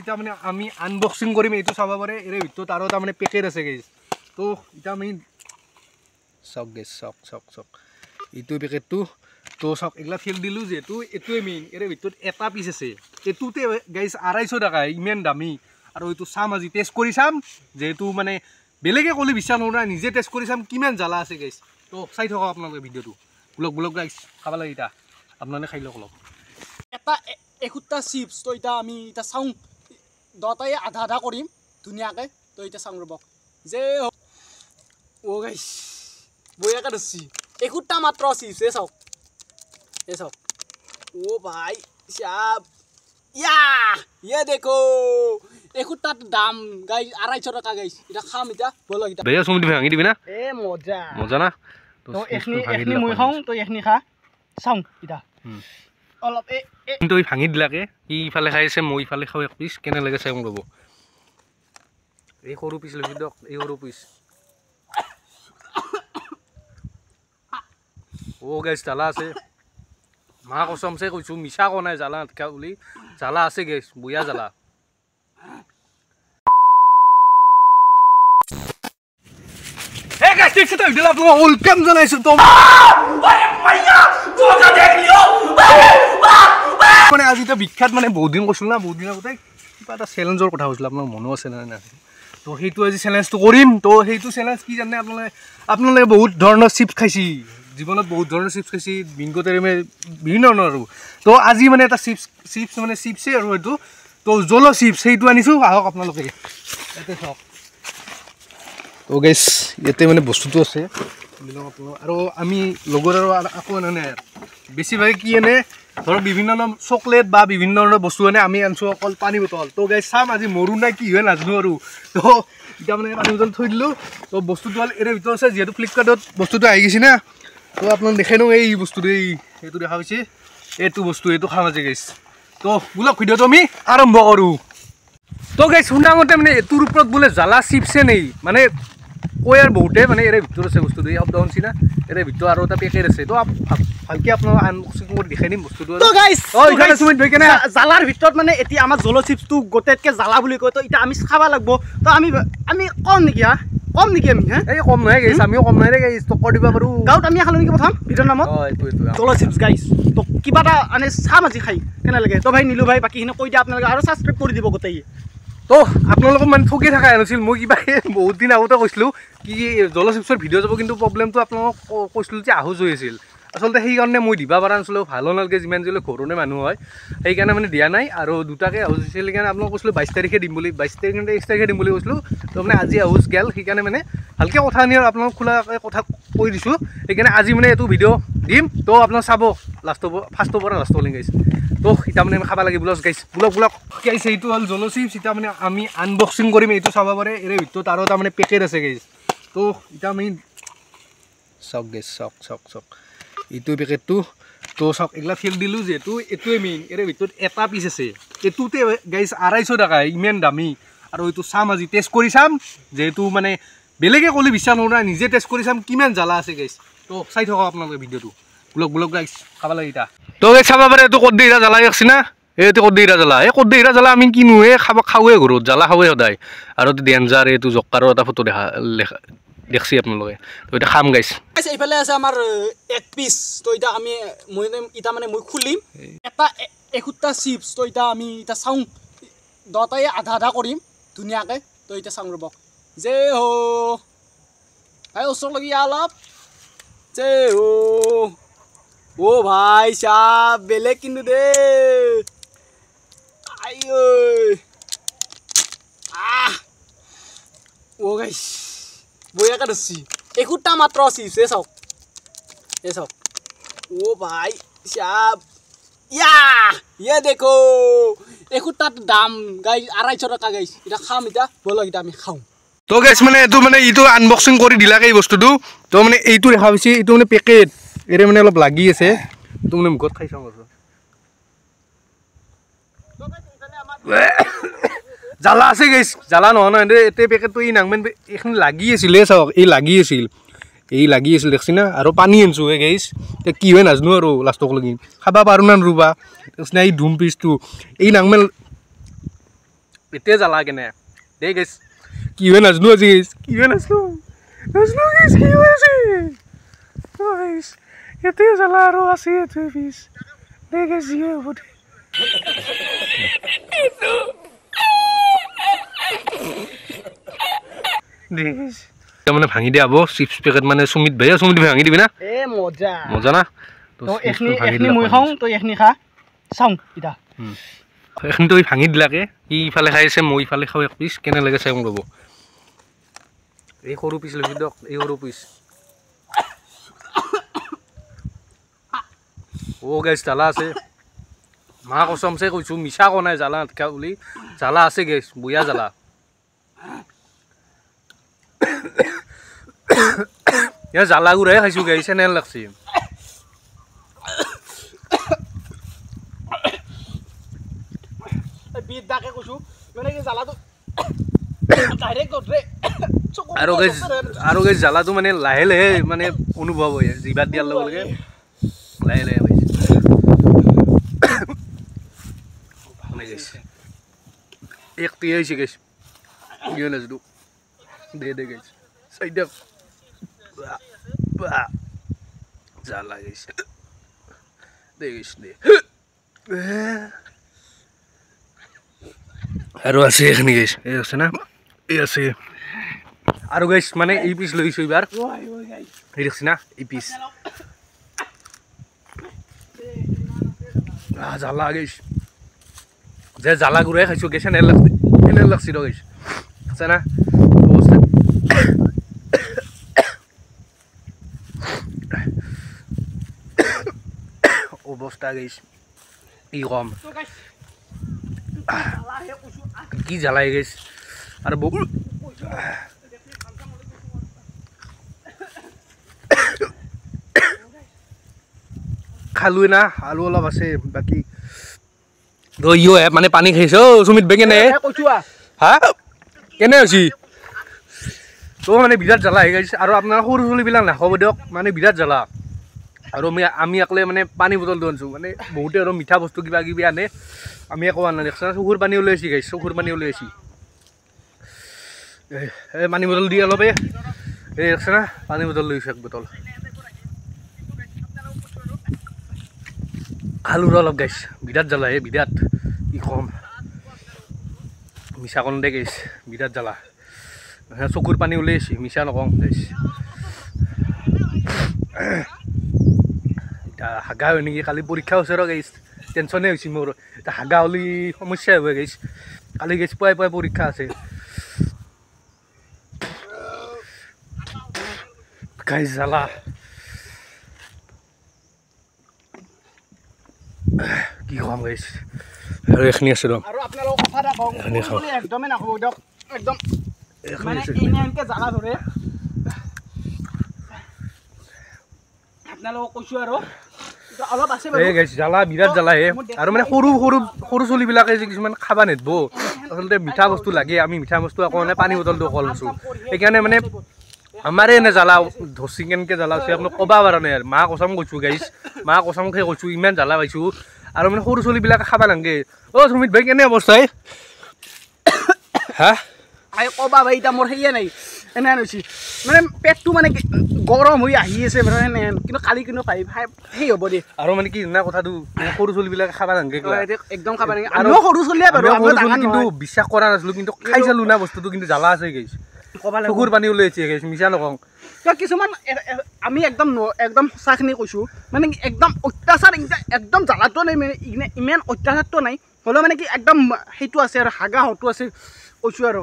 এটা মানে আমি আনবক্সিং কৰিম এইটো চাব পাৰে এৰে ভিতৰত আৰু এটা মানে পেকেট আছে গাইছ তো এটা আমি চক গাইছ চক এইটো পেকেটটো তো চক এগলা ফেল দিলো যেহেতু এটোৱে মেইন এৰে ভিতৰত এটা পিস আছে এটোতে গাইছ 250 টাকা ইমান দামী আৰু এইটো চাম আজি টেষ্ট কৰি চাম যেহেতু মানে বেলেগে কলি বিশ্বাস নকৰা নিজে টেষ্ট কৰি চাম কিমান জ্বালা আছে গাইছ তো চাই থাকক আপোনালোকে ভিডিঅ'টো ব্লগ গাইছ খাব লাগে এটা আপোনালোকে খাই লওক অলপ এটা 71টা চিপছ তো এটা আমি এটা চাওঁ দটাই আধা কৰিম ধুনীয়াকৈ তো এটা চাওঁ ৰ'ব যে অ' গাইছ বঢ়িয়াকৈ ধৰছি 71টা মাত্ৰ চিপছ এই চাওক অ' ভাই চাব ইয়া দেখো 71টাৰ দাম গাইছ 250 টাকা গাইছ এটা খাম এটা বলক এটা বেয়া চুমটি ভাঙি দিবি না এ মজা না তো এখনি মই খাওঁ তো এখনি খা চাওঁ এটা অলপ কিন্তু ভাঙি দিলাকে ইফালে খাইছে মই ইফালে খাওঁ এক পিচ কেনে লাগে চাই ৰ'ব এই সৰু পিচ লৈ দিয়ক এই সৰু পিচ ও গাইছ জ্বালা আছে মা কসমছে কৈছোঁ মিছা কোৱা নাই জ্বালা নাথাকা বুলি জ্বালা আছে গাইছ বঢ়িয়া জ্বালা হে গাইছ দেখছে তো ভিডিঅ' আপোনাক ওয়েলকাম জনাইছোঁ তো মানে আজি এটা বিখ্যাত মানে বহুত দিন কৈছিল না বহুত দিন আগতে কিবা এটা চেলেঞ্জৰ কথা কৈছিল আপোনাৰ মনো আছে নে নাই তো সেইটো আজি চেলেঞ্জটো কৰিম তো সেইটো চেলেঞ্জ কি জানে আপোনালোকে বহুত ধৰণৰ চিপছ খাইছি জীৱনত বহুত ধৰণৰ চিপছ খাইছি বিংগো তেৰেমে বিভিন্ন ধৰণৰ আৰু তো আজি মানে এটা চিপছ মানে চিপছে আৰু এইটো তো জলো চিপছ সেইটো আনিছোঁ আহক আপোনালোকে ইয়াতে চাওক তো গাইছ ইয়াতে মানে বস্তুটো আছে আৰু আমি লগৰ আৰু আকৌ নাই বেছিভাগে কি আনে ধৰক বিভিন্ন ধৰণৰ চকলেট বা বিভিন্ন ধৰণৰ বস্তু আনে আমি আনিছোঁ অকল পানী বটল তো গাইছ চাম আজি মৰো নাই কি হয় নাজানো আৰু তো এতিয়া মানে পানী বটল থৈ দিলোঁ তো বস্তুটো হ'ল এৰে ভিতৰত আছে যিহেতু ফ্লিপকাৰ্টত বস্তুটো আহি গৈছে না তো আপোনাক দেখাই নো এই বস্তুটো এইটো দেখা পাইছে এইটো বস্তু এইটো খাম আজি গাইছ তো বোলক ভিডিঅ'টো আমি আৰম্ভ কৰোঁ তো গাইছ শুনা মতে মানে এইটোৰ ওপৰত বোলে জ্বালা চিপছে নেই মানে কৈ আৰু বহুতে মানে এৰে ভিতৰত আছে বস্তুটো এই শব্দ শুনিছি না এৰে ভিতৰত আৰু এটা পেকেট আছে তো ভালকৈ আপোনাক আনবক্সিং কৰি দেখাই দিম বস্তুটো তো গাইছ কেনে জ্বালাৰ ভিতৰত মানে এতিয়া আমাৰ জলো চিপছটো গোটেইতকৈ জ্বালা বুলি কয় তো এতিয়া আমি খাব লাগিব তো আমি কম নেকি আমি হা এই কম নহয় গাইছ আমিও কম নহয় গাইছ তো কৰি দিব পাৰোঁ গাঁৱত আমি খালোঁ নেকি প্ৰথম ভিডিঅ'ৰ নামত জলো চিপছ গাইছ তো কিবা এটা মানে চাম আজি খাই কেনে লাগে তো ভাই নিলো ভাই বাকীখিনি কৈ দিয়া আপোনালোকে আৰু ছাবস্ক্ৰাইব কৰি দিব গোটেই তো আপোনালোকক মানে ঠগি থকা নাছিল মই কিবা বহুত দিন আগতে কৈছিলোঁ কি জল চিপছৰ ভিডিঅ' যাব কিন্তু প্ৰব্লেমটো আপোনালোকক কৈছিলোঁ যে আহোজ হৈ আছিল আচলতে সেইকাৰণে মই দিব পৰা নাছিলোঁ ভালো নালাগে যিমান যিলে ঘৰৰে মানুহ হয় সেইকাৰণে মানে দিয়া নাই আৰু দুটাকৈ আহোজ হৈছিল সেইকাৰণে আপোনালোকক কৈছিলোঁ 22 তাৰিখে দিম বুলি 22 তাৰিখে 23 তাৰিখে দিম বুলি কৈছিলোঁ তো মানে আজি আহোজ গেল সেইকাৰণে মানে ভালকৈ কথা আনি আৰু আপোনালোক খোলাকৈ কথা কৈ দিছোঁ সেইকাৰণে আজি মানে এইটো ভিডিঅ' দিম তো আপোনালোক চাব ফাৰ্ষ্টৰ পৰা লাষ্টলৈ গাইছে তো এতিয়া মানে খাব লাগে বোলক গাইছ বোলক গাইছে এইটো হ'ল জলো চিপছ এতিয়া মানে আমি আনবক্সিং কৰিম এইটো চাব পাৰে এৰে ভিতৰত আৰু এটা মানে পেকেট আছে গাইছ তো এতিয়া আমি চক গাইছ চক এইটো পেকেটটো তো চক এগলা ফেল দিলোঁ যিহেতু এটোৱে মেইন এৰে ভিতৰত এটা পিচ আছে এটোতে গাইছ 250 টাকা ইমান দামী আৰু এইটো চাম আজি টেষ্ট কৰি চাম যেহেতু মানে বেলেগে কলি বিশ্বাস নকৰা নিজে টেষ্ট কৰি চাম কিমান জ্বালা আছে গাইছ তো চাই থাকক আপোনালোকে ভিডিঅ'টো ব্লগ গাইছ খাব লাগে এটা তো গাইছ চাব পাৰে এইটো ক'ত দিৰা জ্বালা আছে না এইটো ক'ত দিৰা জ্বালা এই ক'ত দিৰা জ্বালা আমি কিনো খাওঁৱে ঘৰত জ্বালা খাওঁৱে সদায় আৰু ডেঞ্জাৰ এইটো জকাৰৰ এটা ফটো দেখছি আপোনালোকে তো এতিয়া খাম গাইছ এইফালে আছে আমাৰ এক পিচ তো এতিয়া মই খুলিম এটা 71টা চিপছ তো এতিয়া আমি এটা চাওঁ দটাই আধা কৰিম ধুনীয়াকৈ তো এতিয়া চাওঁ ৰ'ব যে ভাই ওচৰলৈকে অলপ যে অ' ভাই চাব বেলেগ কিন্তু দে অ' গাইছ বঢ়িয়াকৈ ধৰছি 71টা মাত্ৰ চিপছ এই চাওক অ' ভাই চাব ইয়া দেখো 71টাৰ দাম গাইছ 250 টাকা গাইছ এটা খাম এতিয়া বলক এটা আমি খাওঁ তো গাইছ মানে এইটো মানে এইটো আনবক্সিং কৰি দিলাকে এই বস্তুটো তো মানে এইটো দেখা পাইছে এইটো মানে পেকেট এৰে মানে অলপ লাগি আছে তো মানে মুখত খাই চাওঁ জ্বালা আছে গাইছ জ্বালা নহয় এতে পেকেটটো এই নাংমেন এইখিনি লাগি আছিলে চাওক এই লাগি আছিল দেখছি না আৰু পানী আনিছোঁ গাইছ এতিয়া কি হয় নাজানো আৰু লাষ্টক লাগি খাব পাৰোঁ না ৰুবা এই ধুম পিচটো এই নাংমেন এতিয়া জ্বালা কেনে দে গাইছ কি হয় নাজনো আজি কি হয় নাজনো গাইছ কি হৈ আছে গাইছ এতিয়া জ্বালা আৰু আছে এতে পিছ দে গাইছ যি হ'ব দে গাইছ মানে ভাঙি দিয়া হ'ব চিপছ পেকেট মানে সুমিত ভাই ভাঙি দিবি না এ মজা মজা না তো এখনি মই খাওঁ তই এখনি খা চাওঁ ইটা এখন তই ভাঙি দিলাকে ই ইফালে খাই আছে মই ইফালে খাওঁ এক পিচ কেনে লাগে চাই ৰ'ব এই সৰু পিচ লৈ দিয়ক এই সৰু পিচ ও গাইছ জ্বালা আছে মা কসমছে কৈছোঁ মিছা কোৱা নাই জ্বালা নাথাকা বুলি জ্বালা আছে গাইছ বঢ়িয়া জ্বালা ইয়াৰ জ্বালা গুড়াই খাইছোঁ গাইছ এনেহেন লাগছে বিদ্যাকে কৈছোঁ মানে কি জ্বালাটো ডাইৰেক্ট দৰে আৰু গাইছ জ্বালাটো মানে লাহে লাহে মানে অনুভৱ হয় জিভাত দিয়াৰ লগে লগে লাহে লাহে হৈছে একটি আহিছে গাইছ কি হ'ল আছো দে গাইছ চাই দিয়ক জ্বালা গাইছে দে গাইছ দে আৰু আছে এইখিনি গাইছ এই আছে না এই আছে আৰু গাইছ মানে এই পিচ লৈছোঁ এইবাৰ এই দেখছি না এই পিচ জ্বালা গাইছ যে জ্বালা গুড়াই খাইছোঁ গেছে এনে লাগছি ৰ গাইছ আছে না অৱস্থা গাইছ ই কম কি জ্বালাই গাইছ আৰু বহুত খালোৱে না আলু অলপ আছে বাকী ইও মানে পানী খাইছ সুমিত বে কেনে হা কেনে হৈছি তো মানে বিৰাট জ্বালা আহি গাইছে আৰু আপোনাৰ সৰু চলিবিলাক নাখাব দিয়ক মানে বিৰাট জ্বালা আৰু আমি একলে মানে পানী বটলটো আনিছোঁ মানে বহুতে আৰু মিঠা বস্তু কিবা কিবি আনে আমি একো আনা দেখছা চকুৰ পানী ওলাই আছি গাইছ চকুৰ পানী ওলাই আছি এই পানী বটল দি অলপ এই দেখছা না পানী বটল লৈছোঁ এক বটল আলুৰ অলপ গাইছ বিৰাট জ্বালা হে বিৰাট কি কম মিছা কণ দে গাইছ বিৰাট জ্বালা চকুৰ পানী ওলাই আছি মিছা নকওঁ গাইছ এতিয়া হাগা হয় নেকি কালি পৰীক্ষা হৈছে ৰ গাইছ টেনশ্যনে হৈছে মোৰ এতিয়া হাগা হ'লে সমস্যাই হয় গাইছ কালি গাইছ পুৱাই পৰীক্ষা আছে গাইছ জ্বালা কি কম গাইছ আৰু এইখিনি আছে ৰ আৰু আপোনালোক কথা এটা কওঁ একদমেই নাখাব দিয়ক একদম মানে এনেকে জ্বালা ধৰে আপোনালোকক কৈছোঁ আৰু অলপ আছে এই গাইছ জ্বালা বিৰাট জ্বালা হে আৰু মানে সৰু চলিবিলাকে যে কিছুমান খাবা নেদব আচলতে মিঠা বস্তু লাগে আমি মিঠা বস্তু আকৌ মানে পানী বটলটো অকল লৈছোঁ সেইকাৰণে মানে আমাৰে এনে জ্বালা ধচি কেনেকৈ জ্বালা হৈছে আপোনাক ক'বা পৰা নাই আৰু মা কচম কৈছোঁ গাইছ মা কচমকে কৈছোঁ ইমান জ্বালা পাইছোঁ আৰু মানে সৰু চলিবিলাকে খাবা নালাগে অ' সুমিত ভাই কেনে অৱস্থাই হা ক'বা ভাই এতিয়া মোৰ সেয়ে নাই এনেহেন হৈছে মানে পেটটো মানে গৰম হৈ আহি আছে এনেহেন কিন্তু কালি কিন্তু সেই হ'ব দে আৰু মানে কি জানা কথাটো সৰু চলিবিলাকে খাবা নালাগে একদম খাবা নালাগে আৰু সৰু চলিয়ে বাৰু কিন্তু বিশ্বাস কৰা নাছিলোঁ কিন্তু খাই চালোঁ না বস্তুটো কিন্তু জ্বালা আছে গাইছ চকুৰ পানী ওলাই আছে গাইছ মিছা নকওঁ কিছুমান আমি একদম সঁচাখিনি কৈছোঁ মানে একদম অত্যাচাৰ একদম জ্বালাটো নাই মানে ইমান অত্যাচাৰটো নাই হ'লেও মানে কি একদম সেইটো আছে আৰু হাগা হয়তো আছে কৈছোঁ আৰু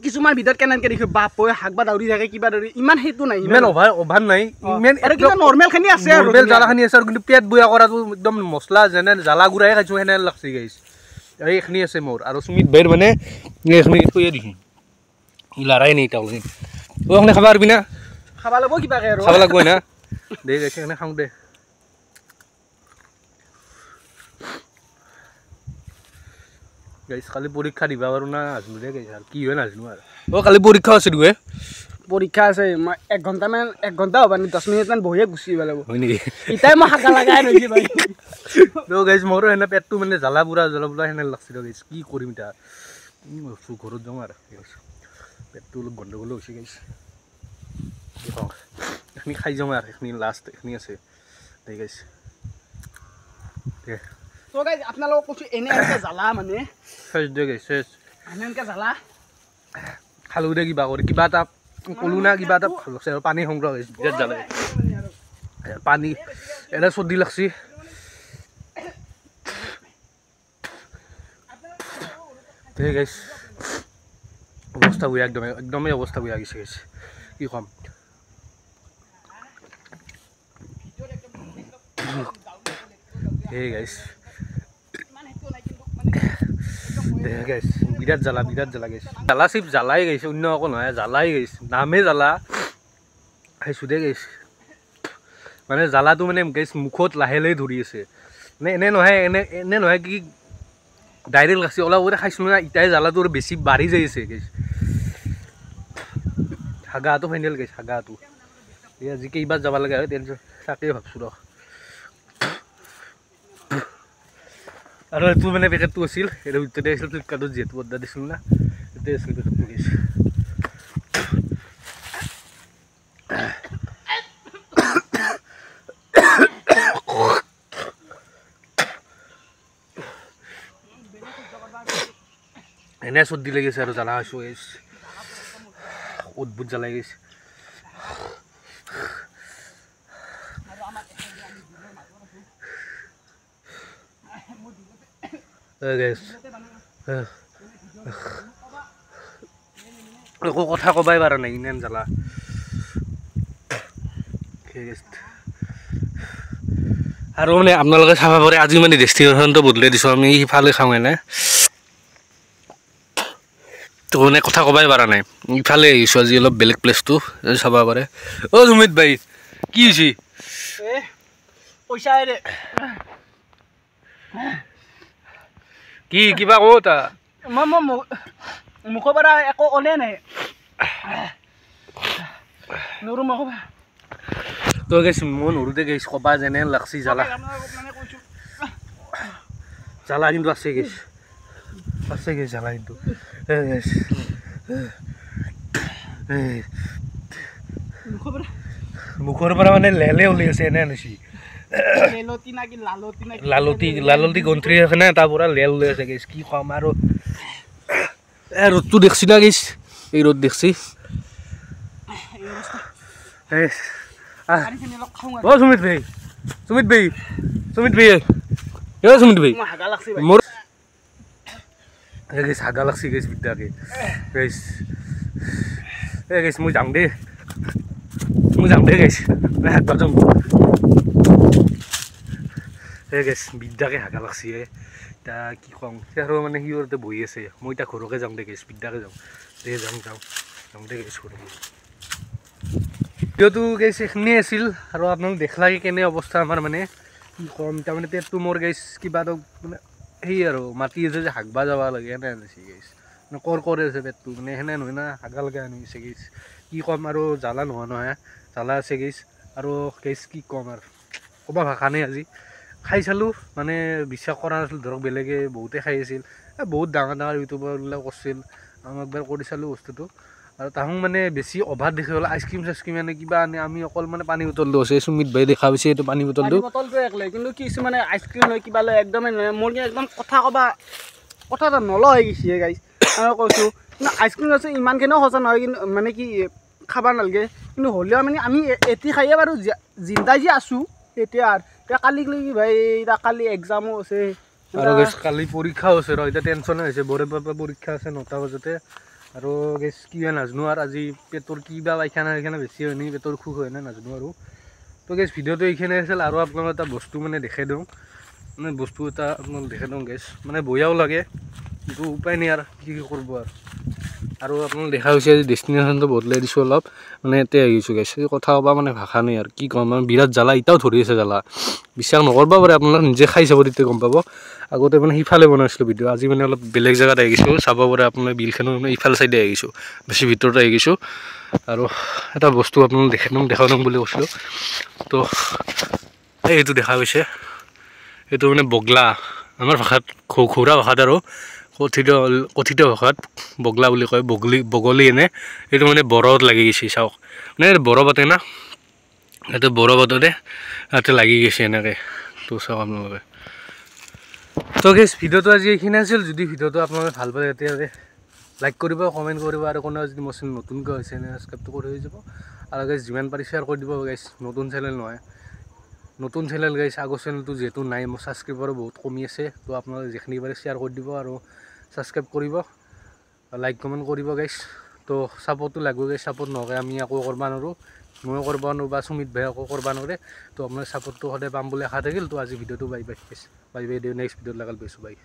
কিছুমান ভিতৰত কেনেকৈ দেখিছোঁ বাপ শাক বা দাউৰি থাকে কিবা দাউৰি ইমান সেইটো নাই ইমান অভাৰ নাই ইমান আৰু কিবা নৰ্মেলখিনি আছে আৰু নৰ্মেল জ্বালাখিনি আছে আৰু কিন্তু পেট বয়া কৰাটো একদম মছলা যেনে জ্বালা গুড়াই খাইছোঁ সেনে লাগছে গাইছ এইখিনি আছে মোৰ আৰু সুমিত ভাইৰ মানে এইখিনি থৈয়ে দিছোঁ ই লৰাই নি তাৰমানে অ'খানে খাব পাৰিবি না খাব লাগিব কিবাকৈ আৰু খাব লাগিব না দে গাইছ সেইকাৰণে খাওঁ দে গাইছ কালি পৰীক্ষা দিবা পাৰোঁ না নাজনো দে গাইছ আৰু কি হয় নাজনো আৰু অ' কালি পৰীক্ষা আছে দুৱে পৰীক্ষা আছে মই 1 ঘণ্টা হ'ব নি 10 মিনিটমান বহিয়ে গুচি আহিব লাগিব হয় নেকি ইটাই মই হাগা লগাই লৈছোঁ ভাই তো গাইছ মোৰো সেনে পেটটো মানে জ্বালা বুঢ়া সেনে লাগছে গাইছ কি কৰিম এতিয়া ঘৰত যাওঁ আৰু পেটটো অলপ গণ্ডগোল হৈছে গাইছ এইখিনি খাই যাওঁ আৰু এইখিনি লাষ্ট এইখিনি আছে ঠিক আছে তো গাইজ আপোনালোকক কৈছোঁ এনেকৈ জ্বালা মানে চেচ দে গাইছ চেচ এনেকৈ জ্বালা খালোঁ দে কিবা কৰি কিবা এটা ক'লো না কিবা এটা ভাল লাগছে আৰু পানী সংগ্ৰহ হৈছে বিৰাট জ্বালা পানী এটা চৰ্দি লাগছি ঠিক আছে অৱস্থা বেয়া একদমেই অৱস্থা বেয়া গৈছে গৈছে কি ক'ম গাইছ গাইছ বিৰাট জ্বালা গাইছ জ্বালা চিপ জ্বালাই গাইছে অন্য একো নহয় জ্বালাই গাইছ নামে জ্বালা খাইছোঁ দে গাইছ মানে জ্বালাটো মানে গাইছ মুখত লাহে লাহে ধৰি আছে মানে এনে নহয় কি ডাইৰেক্ট লাগছে অলপ আগতে খাইছিলোঁ না ইটাই জ্বালাটো বেছি বাঢ়ি যাই আছে গাইছ হাগাটো ফাইনেল গাইছ হাগাটো এই আজি কেইবাৰ যাব লগা হয় টেনশ্যন তাকেই ভাবছোঁ ৰ আৰু এইটো মানে পেকেটটো আছিল এইটো ভিতৰতে আছিল ফ্লিপকাৰ্টত যিহেতু অৰ্ডাৰ দিছিলোঁ না এইটোৱে আছিল পেকেটটো গাইছ এনে চৰ্দি লাগিছে আৰু জ্বালা হৈছোঁ গাইছ অদ্ভুত জ্বালাই গৈছে একো কথা ক'বাই পাৰা নাই ইমান জ্বালা আৰু মানে আপোনালোকে চাব পাৰে আজি মানে ডেষ্টিনেশ্যনটো বদলাই দিছোঁ আমি সিফালে খাওঁ এনে তো মানে কথা ক'বাই পাৰা নাই ইফালে আহিছোঁ আজি অলপ বেলেগ প্লেচটো চাব পাৰে অ' সুমিত ভাই কি হৈছে পইচা দে কি কিবা কওঁ তা মই মুখৰ পৰা একো ক'লে নাই নৰো মই ক'বা তই গৈছ মই নৰোতে গৈছ ক'বা যেনে লাগছি জ্বালা জ্বালা কিন্তু আছে গৈছ জ্বালা কিন্তু মুখৰ পৰা মানে লেলে ওলাই আছে এনে আনিছি লালতি গন্থৰি আছে না তাৰ পৰা লেল ওলাই আছে গৈছ কি ক'ম আৰু ৰ'দটো দেখছি না গৈছ এই ৰ'দ দেখছি অ' সুমিত ভাই মোৰ গাইছ হাগা লাগছি গাইছ বিদ্যাকে গাইছ গাইছ মই যাওঁ দে গাইছ হাগবা যাওঁ গাইছ বিদ্যাকে হাগা লাগছি এতিয়া কি কওঁ আৰু মানে সি ওৰতে বহি আছে মই এতিয়া ঘৰকে যাওঁ দে গাইছ বিদ্যাকে যাওঁ দে গাইছ ঘৰকে ভিডিঅ'টো গাইছ এইখিনিয়ে আছিল আৰু আপোনালোকে দেখলাগে কেনে অৱস্থা আমাৰ মানে কি ক'ম তাৰমানে পেটটো মোৰ গাইছ কিবা এটা মানে সেই আৰু মাতি আছে যে হাগবা যাব লাগে সেনে আনিছে গাইছ মানে কৰে আছে পেটটো মানে সেনে নহয় না হাগা লগা আনিছে গাইছ কি ক'ম আৰু জ্বালা নহয় জ্বালা আছে গাইছ আৰু গাইছ কি ক'ম আৰু ক'বা ভাষা নাই আজি খাই চালোঁ মানে বিশ্বাস কৰা নাছিল ধৰক বেলেগে বহুতে খাই আছিল বহুত ডাঙৰ ইউটিউবাৰবিলাক কৰিছিল আমাক একবাৰ কৰি চালোঁ বস্তুটো আৰু তাহোঁ মানে বেছি অভাৰ দেখি হ'ল আইচক্ৰীম চাইচক্ৰীম এনে কিবা আনে আমি অকল মানে পানী বটলটো আছে সুমিত ভাই দেখা পাইছে এইটো পানী বটলটো একলে কিন্তু কিছুমানে আইচক্ৰীম লৈ কিবা লৈ একদমেই নহয় মোৰ একদম কথা এটা নলয় হৈ গৈছে গাইছ আৰু কৈছোঁ কিন্তু আইচক্ৰীম আছে ইমানখিনিও সঁচা নহয় কিন্তু মানে কি খাব নালাগে কিন্তু হ'লেও মানে আমি এটি খায়ে বাৰু জিন্দা যি আছোঁ এতিয়া আৰু কালি কি ভাই এতিয়া কালি এক্সামো আছে আৰু কালি পৰীক্ষাও আছে ৰ এতিয়া টেনশ্যনে হৈছে বৰে পৰা পৰীক্ষা আছে 9টা বজাতে আৰু গেছ কি হয় নাজানো আৰু আজি পেটৰ কিবা পাইখানা বেছি হয় নেকি পেটৰ অসুখ হয় না নাজানো আৰু তো গেছ ভিডিঅ'টো এইখিনি আছিল আৰু আপোনালোক এটা বস্তু মানে দেখাই দিওঁ মানে বস্তু এটা আপোনালোক দেখাই দিওঁ গেছ মানে বয়াও লাগে কিন্তু উপায় নাই আৰু কি কৰিব আৰু আপোনালোক দেখা হৈছে আজি ডেষ্টিনেশ্যনটো বদলাই দিছোঁ অলপ মানে ইয়াতে আহিছোঁ গেছ কথা ক'বা মানে ভাষা নাই আৰু কি ক'ম মানে বিৰাট জ্বালা এতিয়াও ধৰি আছে জ্বালা বিশ্বাস নকৰিব পাৰে আপোনালোক নিজে খাই চাব তেতিয়া গম পাব আগতে মানে সিফালে বনাইছিলোঁ ভিডিঅ' আজি মানে অলপ বেলেগ জেগাত আহিছোঁ চাব পাৰে আপোনালোকে বিলখনো মানে ইফালে চাইডে আহিছোঁ বেছি ভিতৰত আহিছোঁ আৰু এটা বস্তু আপোনালোক দেখাই দিওঁ বুলি কৈছিলোঁ তো এইটো দেখা গৈছে এইটো মানে বগলা আমাৰ ভাষাত ঘৰুৱা ভাষাত আৰু কথিত ভাষাত বগলা বুলি কয় বগলী এনে এইটো মানে বৰফত লাগি গৈছে চাওক মানে বৰফ পাতে না এইটো বৰফ পাততে ইয়াতে লাগি গৈছে এনেকৈ তো চাওক আপোনালোকে তো গেছ ভিডিঅ'টো আজি এইখিনি আছিল যদি ভিডিঅ'টো আপোনালোকে ভাল পায় তেতিয়াহ'লে লাইক কৰিব কমেণ্ট কৰিব আৰু কোনোবা যদি মোৰ চেনেল নতুনকৈ হৈছে ছাবস্ক্ৰাইবটো কৰি হৈ যাব আৰু গাইছ যিমান পাৰি শ্বেয়াৰ কৰি দিব গাইছ নতুন চেনেল নহয় নতুন চেনেল গাইছ আগৰ চেনেলটো যিহেতু নাই মোৰ ছাবস্ক্ৰাইবাৰো বহুত কমি আছে তো আপোনালোকে যিখিনি পাৰে শ্বেয়াৰ কৰি দিব আৰু ছাবস্ক্ৰাইব কৰিব লাইক কমেণ্ট কৰিব গাইছ তো ছাপোৰ্টটো লাগব গাইছ ছাপোৰ্ট নহ'লে আমি একো কৰিব নোৱাৰোঁ ময়ো কৰিব নোৱাৰোঁ বা সুমিত ভাই একো কৰিব নোৱাৰে তো আপোনাৰ ছাপোৰ্টটো সদায় পাম বুলি আশা থাকিল তো আজি ভিডিঅ'টো বাই বাই নেক্সট ভিডিঅ'ত লগাল পাইছোঁ বাই